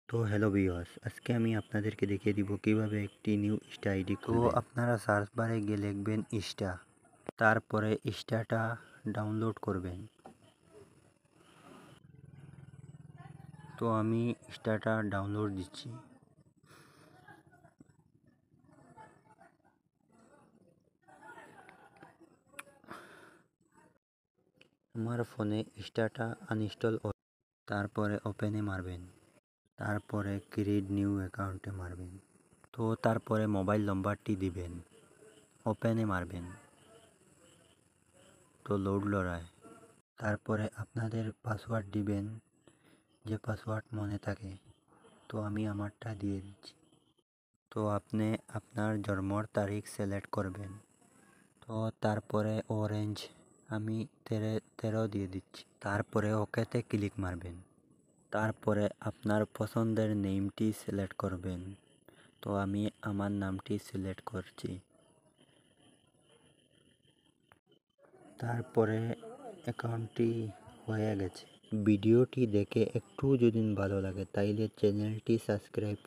তো hello viewers, আজকে আমি আপনাদেরকে দেখিয়ে দিব কিভাবে একটি নিউ ইনস্টা আইডি খুলবেন। তো আপনারা সার্চ বারে গিয়ে লিখবেন ইনস্টা, তারপরে ইনস্টাটা ডাউনলোড করবেন। তো আমি ইনস্টাটা ডাউনলোড দিচ্ছি। আমার ফোনে ইনস্টাটা আনইনস্টল, তারপরে ওপেনে মারবেন, তারপরে ক্রিয়েট নিউ অ্যাকাউন্টে মারবেন। তো তারপরে মোবাইল নম্বরটি দিবেন, ওপেনে মারবেন। তো লোড লড়ায়, তারপরে আপনাদের পাসওয়ার্ড দিবেন, যে পাসওয়ার্ড মনে থাকে। তো আমি আমারটা দিয়ে দিচ্ছি। তো আপনি আপনার জন্মর তারিখ সিলেক্ট করবেন। তো তারপরে অরেঞ্জ আমি 13 দিয়ে দিচ্ছি। তারপরে ওকেতে ক্লিক মারবেন। তারপরে আপনার পছন্দের নেমটি সিলেক্ট করবেন। তো আমি আমার নামটি সিলেক্ট করছি। তারপরে অ্যাকাউন্টটি হয়ে গেছে। ভিডিওটি দেখে একটু যদি ভালো লাগে তাইলে চ্যানেলটি সাবস্ক্রাইব